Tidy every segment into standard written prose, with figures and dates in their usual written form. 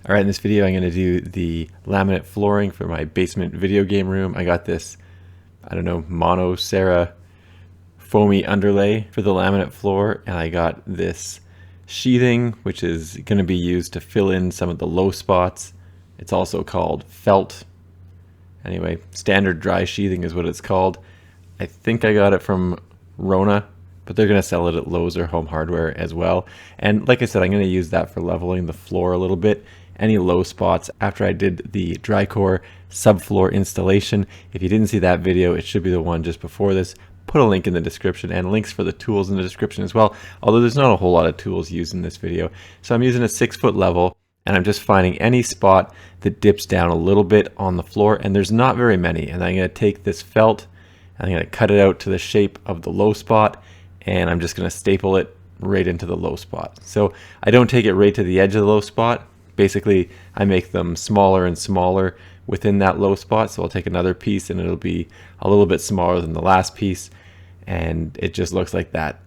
All right, in this video, I'm going to do the laminate flooring for my basement video game room. I got this, I don't know, Mono Serra foamy underlay for the laminate floor, and I got this sheathing, which is going to be used to fill in some of the low spots. It's also called felt. Anyway, standard dry sheathing is what it's called. I think I got it from Rona, but they're going to sell it at Lowe's or Home Hardware as well. And like I said, I'm going to use that for leveling the floor a little bit. Any low spots after I did the Drycore subfloor installation. If you didn't see that video, it should be the one just before this. Put a link in the description and links for the tools in the description as well, although there's not a whole lot of tools used in this video. So I'm using a 6-foot level, and I'm just finding any spot that dips down a little bit on the floor, and there's not very many. And I'm going to take this felt, and I'm going to cut it out to the shape of the low spot, and I'm just going to staple it right into the low spot. So I don't take it right to the edge of the low spot. Basically, I make them smaller and smaller within that low spot. So I'll take another piece and it'll be a little bit smaller than the last piece, and it just looks like that.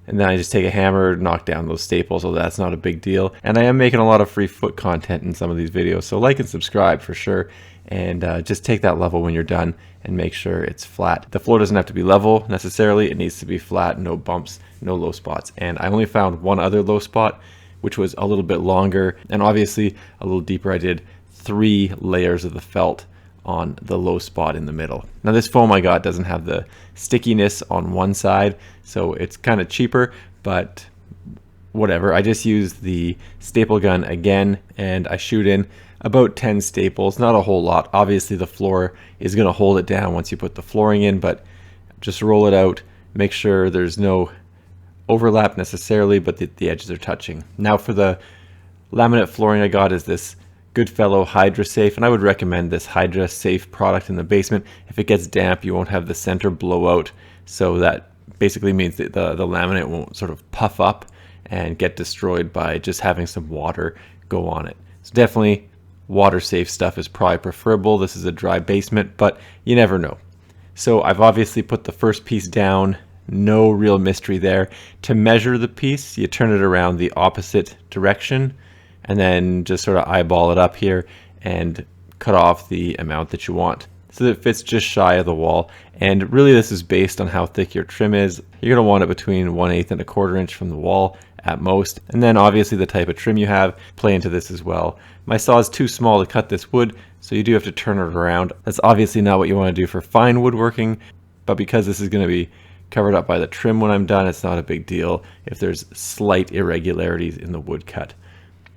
And then I just take a hammer, knock down those staples, so that's not a big deal. And I am making a lot of free foot content in some of these videos, so like and subscribe for sure. And just take that level when you're done and make sure it's flat. The floor doesn't have to be level necessarily. It needs to be flat, no bumps, no low spots. And I only found one other low spot, which was a little bit longer and obviously a little deeper. I did 3 layers of the felt on the low spot in the middle. Now this foam I got doesn't have the stickiness on one side, so it's kind of cheaper, but whatever. I just use the staple gun again, and I shoot in about 10 staples, not a whole lot. Obviously the floor is going to hold it down once you put the flooring in, but just roll it out, make sure there's no overlap necessarily, but the edges are touching. Now for the laminate flooring I got is this Goodfellow Hydra Safe, and I would recommend this Hydra Safe product in the basement. If it gets damp, you won't have the center blow out, so that basically means that the laminate won't sort of puff up and get destroyed by just having some water go on it. So definitely water safe stuff is probably preferable. This is a dry basement, but you never know. So I've obviously put the first piece down. No real mystery there. To measure the piece, you turn it around the opposite direction and then just sort of eyeball it up here and cut off the amount that you want so that it fits just shy of the wall. And really this is based on how thick your trim is. You're going to want it between 1/8 and 1/4 inch from the wall at most. And then obviously the type of trim you have play into this as well. My saw is too small to cut this wood, so you do have to turn it around. That's obviously not what you want to do for fine woodworking, but because this is going to be covered up by the trim when I'm done, it's not a big deal if there's slight irregularities in the wood cut.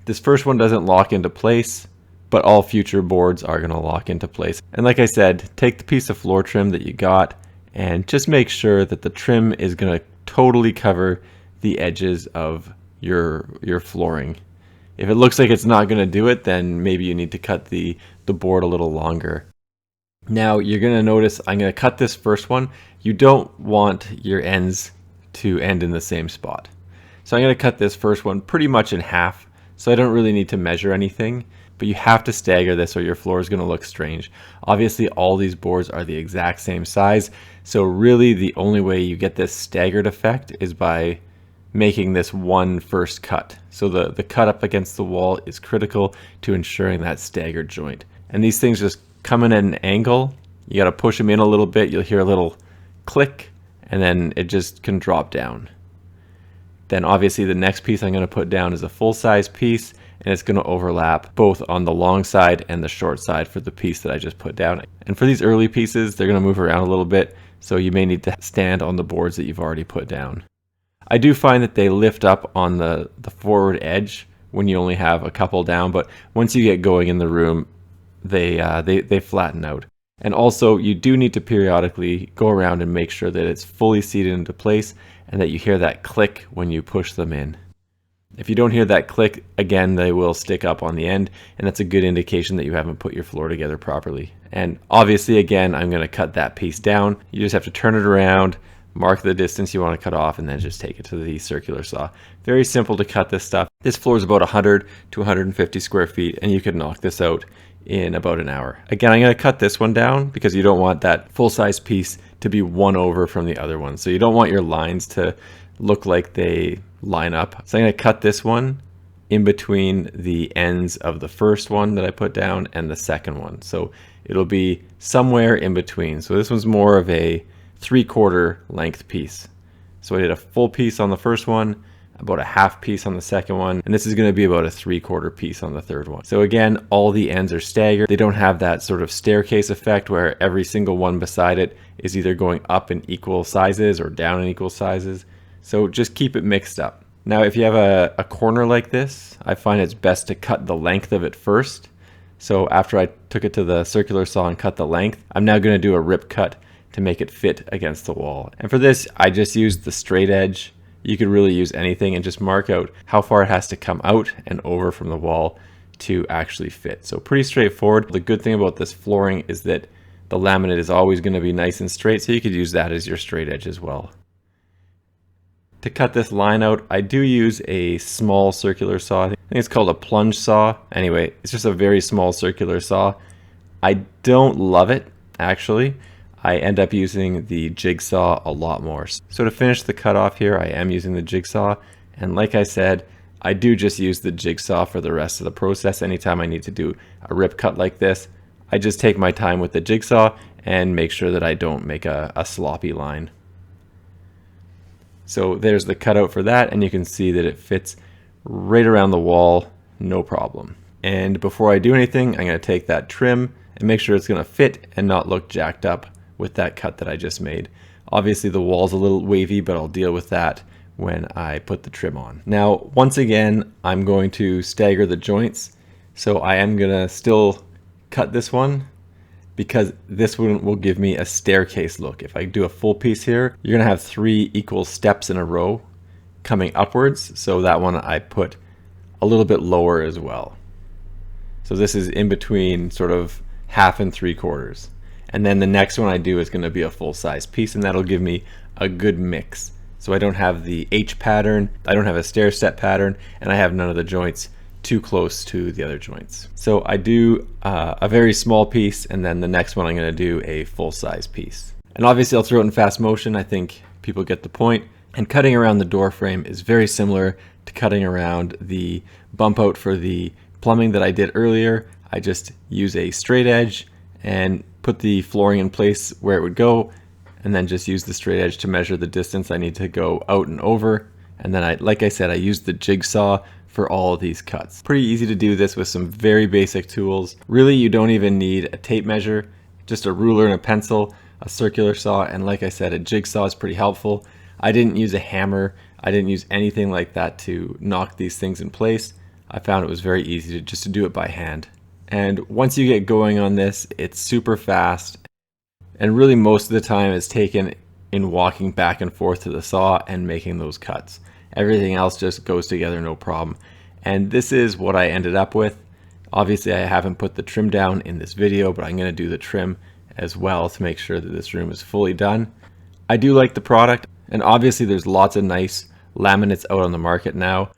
This first one doesn't lock into place, but all future boards are going to lock into place. And like I said, take the piece of floor trim that you got and just make sure that the trim is going to totally cover the edges of your flooring. If it looks like it's not going to do it, then maybe you need to cut the board a little longer. Now you're going to notice I'm going to cut this first one. You don't want your ends to end in the same spot. So I'm going to cut this first one pretty much in half, so I don't really need to measure anything, but you have to stagger this or your floor is going to look strange. Obviously all these boards are the exact same size, so really the only way you get this staggered effect is by making this one first cut. So the cut up against the wall is critical to ensuring that staggered joint. And these things just come in at an angle. You got to push them in a little bit. You'll hear a little click, and then it just can drop down. Then obviously the next piece I'm going to put down is a full-size piece, and it's going to overlap both on the long side and the short side for the piece that I just put down. And for these early pieces, they're going to move around a little bit, so you may need to stand on the boards that you've already put down. I do find that they lift up on the forward edge when you only have a couple down, but once you get going in the room, they flatten out. And also you do need to periodically go around and make sure that it's fully seated into place and that you hear that click when you push them in. If you don't hear that click, again, they will stick up on the end, and that's a good indication that you haven't put your floor together properly. And obviously, again, I'm going to cut that piece down. You just have to turn it around, mark the distance you want to cut off, and then just take it to the circular saw. Very simple to cut this stuff. This floor is about 100 to 150 square feet, and you can knock this out in about an hour. Again, I'm going to cut this one down because you don't want that full-size piece to be one over from the other one. So you don't want your lines to look like they line up. So I'm going to cut this one in between the ends of the first one that I put down and the second one. So it'll be somewhere in between. So this one's more of a 3/4 length piece. So I did a full piece on the first one, about a half piece on the second one, and this is going to be about a 3/4 piece on the third one. So again, all the ends are staggered. They don't have that sort of staircase effect where every single one beside it is either going up in equal sizes or down in equal sizes. So just keep it mixed up. Now, if you have a corner like this, I find it's best to cut the length of it first. So after I took it to the circular saw and cut the length, I'm now going to do a rip cut to make it fit against the wall. And for this, I just used the straight edge. You could really use anything and just mark out how far it has to come out and over from the wall to actually fit. So pretty straightforward. The good thing about this flooring is that the laminate is always going to be nice and straight, so you could use that as your straight edge as well. To cut this line out, I do use a small circular saw. I think it's called a plunge saw. Anyway, it's just a very small circular saw. I don't love it, actually. I end up using the jigsaw a lot more. So to finish the cut off here, I am using the jigsaw. And like I said, I do just use the jigsaw for the rest of the process. Anytime I need to do a rip cut like this, I just take my time with the jigsaw and make sure that I don't make a sloppy line. So there's the cutout for that, and you can see that it fits right around the wall, no problem. And before I do anything, I'm going to take that trim and make sure it's going to fit and not look jacked up with that cut that I just made. Obviously the wall's a little wavy, but I'll deal with that when I put the trim on. Now, once again, I'm going to stagger the joints. So I am going to still cut this one, because this one will give me a staircase look. If I do a full piece here, you're gonna have 3 equal steps in a row coming upwards. So that one I put a little bit lower as well. So this is in between sort of 1/2 and 3/4. And then the next one I do is gonna be a full size piece, and that'll give me a good mix. So I don't have the H pattern, I don't have a stair step pattern, and I have none of the joints too close to the other joints. So I do a very small piece, and then the next one I'm going to do a full-size piece. And obviously I'll throw it in fast motion. I think people get the point. And cutting around the door frame is very similar to cutting around the bump out for the plumbing that I did earlier. I just use a straight edge and put the flooring in place where it would go, and then just use the straight edge to measure the distance I need to go out and over. And then like I said, I used the jigsaw for all of these cuts. Pretty easy to do this with some very basic tools. Really, you don't even need a tape measure, just a ruler and a pencil, a circular saw, and like I said, a jigsaw is pretty helpful. I didn't use a hammer. I didn't use anything like that to knock these things in place. I found it was very easy just to do it by hand. And once you get going on this, it's super fast. And really most of the time is taken in walking back and forth to the saw and making those cuts. Everything else just goes together no problem. And this is what I ended up with. Obviously I haven't put the trim down in this video, but I'm going to do the trim as well to make sure that this room is fully done. I do like the product, and obviously there's lots of nice laminates out on the market now.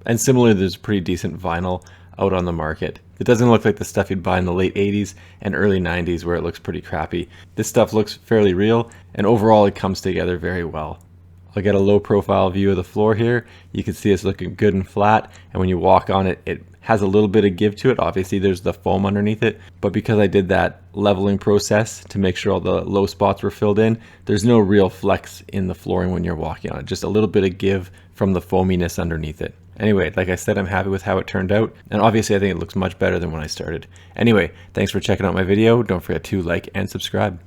And similarly, there's pretty decent vinyl out on the market. It doesn't look like the stuff you'd buy in the late 80s and early 90s where it looks pretty crappy. This stuff looks fairly real, and overall it comes together very well. I'll get a low profile view of the floor here. You can see it's looking good and flat, and when you walk on it, it has a little bit of give to it. Obviously there's the foam underneath it, but because I did that leveling process to make sure all the low spots were filled in, there's no real flex in the flooring when you're walking on it, just a little bit of give from the foaminess underneath it. Anyway, like I said, I'm happy with how it turned out, and obviously I think it looks much better than when I started. Anyway, thanks for checking out my video. Don't forget to like and subscribe.